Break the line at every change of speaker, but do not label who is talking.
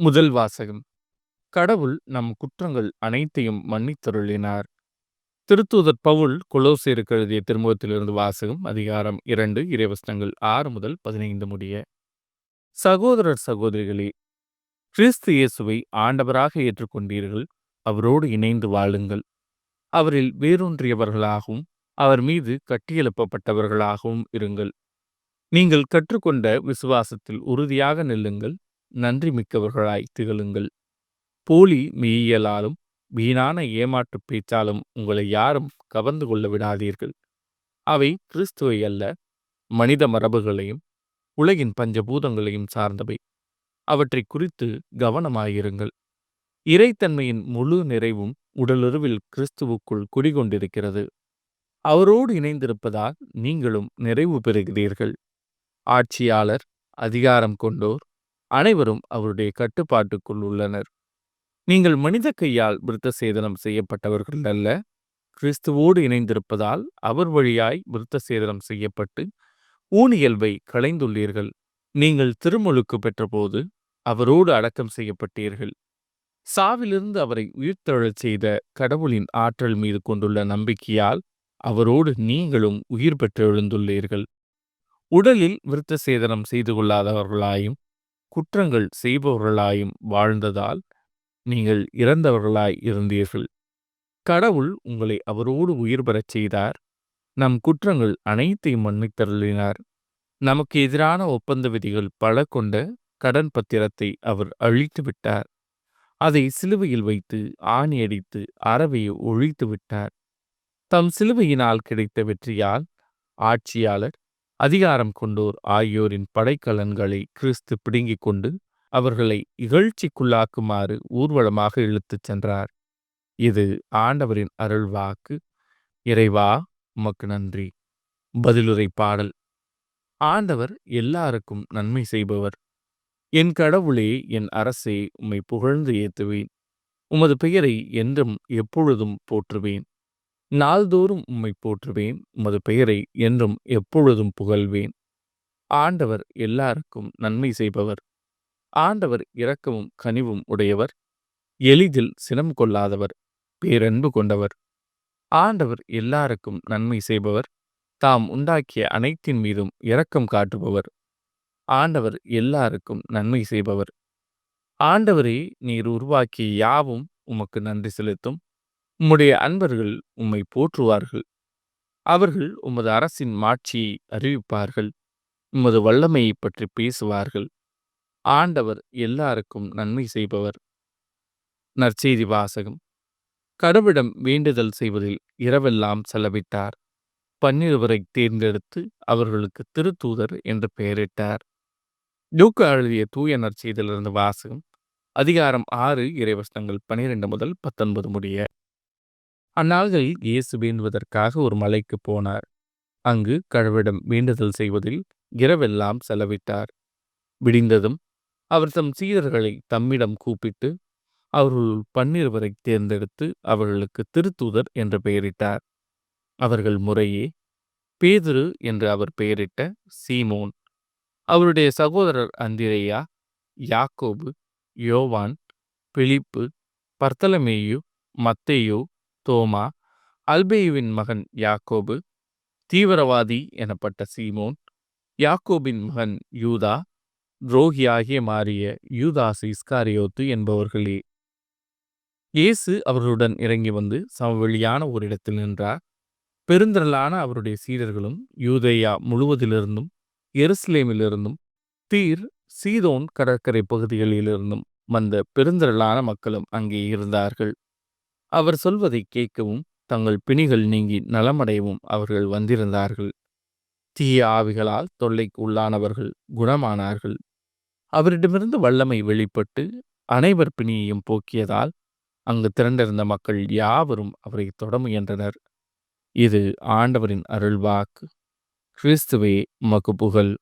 முதல் வாசகம். கடவுள் நம் குற்றங்கள் அனைத்தையும் மன்னித்தருளினார். திருத்தூதர் பவுல் கொலோசியருக்கு எழுதிய திருமுகத்திலிருந்து வாசகம். அதிகாரம் 2 இறைவசனங்கள் 6 முதல் 15 முடிய. சகோதரர் சகோதரிகளே, கிறிஸ்து இயேசுவை ஆண்டவராக ஏற்றுக்கொண்டீர்கள். அவரோடு இணைந்து வாழுங்கள். அவரில் வேரூன்றியவர்களாகவும் அவர் மீது கட்டியெழுப்பப்பட்டவர்களாகவும் இருங்கள். நீங்கள் கற்றுக்கொண்ட விசுவாசத்தில் உறுதியாக நில்லுங்கள். நன்றி மிக்கவர்களாய் திகழுங்கள். போலி மெய்யியலாலும் வீணான ஏமாற்று பேச்சாலும் உங்களை யாரும் கவர்ந்து கொள்ள விடாதீர்கள். அவை கிறிஸ்துவை அல்ல, மனித மரபுகளையும் உலகின் பஞ்சபூதங்களையும் சார்ந்தவை. அவற்றை குறித்து கவனமாயிருங்கள். இறைத்தன்மையின் முழு நிறைவும் உடலுறவில் கிறிஸ்துவுக்குள் குடிகொண்டிருக்கிறது. அவரோடு இணைந்திருப்பதால் நீங்களும் நிறைவு பெறுகிறீர்கள். ஆட்சியாளர், அதிகாரம் கொண்டோர் அனைவரும் அவருடைய கட்டுப்பாட்டுக்குள் உள்ளனர். நீங்கள் மனித கையால் விருத்த சேதனம் செய்யப்பட்டவர்கள் அல்ல, கிறிஸ்துவோடு இணைந்திருப்பதால் அவர் வழியாய் விருத்த சேதனம் செய்யப்பட்டு ஊனியல்பை களைந்துள்ளீர்கள். நீங்கள் திருமுழுக்கு பெற்றபோது அவரோடு அடக்கம் செய்யப்பட்டீர்கள். சாவிலிருந்து அவரை உயிர்த்தெழச் செய்த கடவுளின் ஆற்றல் மீது கொண்டுள்ள நம்பிக்கையால் அவரோடு நீங்களும் உயிர் பெற்று எழுந்துள்ளீர்கள். உடலில் விருத்த சேதனம் செய்து கொள்ளாதவர்களாயும் குற்றங்கள் செய்பவர்களாயும் வாழ்ந்ததால் நீங்கள் இறந்தவர்களாய் இருந்தீர்கள். கடவுள் உங்களை அவரோடு உயிர் பெறச் செய்தார். நம் குற்றங்கள் அனைத்தையும் மன்னித்தருளினார். நமக்கு எதிரான ஒப்பந்த விதிகள் பல கொண்ட கடன் பத்திரத்தை அவர் அழித்து விட்டார். அதை சிலுவையில் வைத்து ஆணியடித்து அறவையை ஒழித்து விட்டார். தம் சிலுவையினால் கிடைத்த வெற்றியால் ஆட்சியாளர், அதிகாரம் கொண்டோர் ஆகியோரின் படைக்கலன்களை கிறிஸ்து பிடுங்கிக் கொண்டு அவர்களை இகழ்ச்சிக்குள்ளாக்குமாறு ஊர்வலமாக இழுத்துச் சென்றார். இது ஆண்டவரின் அருள்வாக்கு. இறைவா, உமக்கு நன்றி. பதிலுரை பாடல். ஆண்டவர் எல்லாருக்கும் நன்மை செய்பவர். என் கடவுளே, என் அரசே, உம்மை புகழ்ந்து ஏத்துவேன். உமது பெயரை என்றும் எப்பொழுதும் போற்றுவேன். நாள்தோறும் உம்மை போற்றுவேன். உமது பெயரை என்றும் எப்பொழுதும் புகழ்வேன். ஆண்டவர் எல்லாருக்கும் நன்மை செய்பவர். ஆண்டவர் இரக்கமும் கனிவும் உடையவர். எளிதில் சினம் கொள்ளாதவர், பேரன்பு கொண்டவர். ஆண்டவர் எல்லாருக்கும் நன்மை செய்பவர். தாம் உண்டாக்கிய அனைத்தின் மீதும் இரக்கம் காட்டுபவர். ஆண்டவர் எல்லாருக்கும் நன்மை செய்பவர். ஆண்டவரே, நீர் உருவாக்கிய யாவும் உமக்கு நன்றி செலுத்தும். உம்முடைய அன்பர்கள் உம்மை போற்றுவார்கள். அவர்கள் உமது அரசின் மாட்சியை அறிவிப்பார்கள். உமது வல்லமையை பற்றி பேசுவார்கள். ஆண்டவர் எல்லாருக்கும் நன்மை செய்பவர். நற்செய்தி வாசகம். கடவுளிடம் வேண்டுதல் செய்வதில் இரவெல்லாம் செலவிட்டார். 12 தேர்ந்தெடுத்து அவர்களுக்கு திருத்தூதர் என்று பெயரிட்டார். லூக்கா எழுதிய தூய நற்செய்தியிலிருந்து வாசகம். அதிகாரம் 6 இறைவசனங்கள் 12 முதல் 19 முடிய. அந்நாள்களில் இயேசு வேண்டுவதற்காக ஒரு மலைக்கு போனார். அங்கு கடவுளிடம் வேண்டுதல் செய்வதில் இரவெல்லாம் செலவிட்டார். விடிந்ததும் அவர் தம் சீடர்களை தம்மிடம் கூப்பிட்டு அவர்களுள் 12 தேர்ந்தெடுத்து அவர்களுக்கு திருத்தூதர் என்று பெயரிட்டார். அவர்கள் முறையே பேதுரு என்று அவர் பெயரிட்ட சீமோன், அவருடைய சகோதரர் அந்திரேயா, யாக்கோபு, யோவான், பிலிப்பு, பர்த்தலமேயு, மத்தேயு, தோமா, அல்பேயுவின் மகன் யாக்கோபு, தீவிரவாதி எனப்பட்ட சீமோன், யாக்கோபின் மகன் யூதா, துரோகியாகிய மாறிய யூதாசு இஸ்காரியோத்து என்பவர்களே. இயேசு அவர்களுடன் இறங்கி வந்து சமவெளியான ஒரு இடத்தில் நின்றார். பெருந்திரளான அவருடைய சீடர்களும் யூதேயா முழுவதிலிருந்தும் எருசலேமிலிருந்தும் தீர் சீதோன் கடற்கரை பகுதிகளிலிருந்தும் வந்த பெருந்திரளான மக்களும் அங்கே இருந்தார்கள். அவர் சொல்வதை கேட்கவும் தங்கள் பிணிகள் நீங்கி நலமடையவும் அவர்கள் வந்திருந்தார்கள். தீய ஆவிகளால் தொல்லைக்கு உள்ளானவர்கள் குணமானார்கள். அவரிடமிருந்து வல்லமை வெளிப்பட்டு அனைவர் பிணியையும் போக்கியதால் அங்கு திரண்டிருந்த மக்கள் யாவரும் அவரை தொட முயன்றனர். இது ஆண்டவரின் அருள்வாக்கு. கிறிஸ்துவே, உமக்கு புகழ்.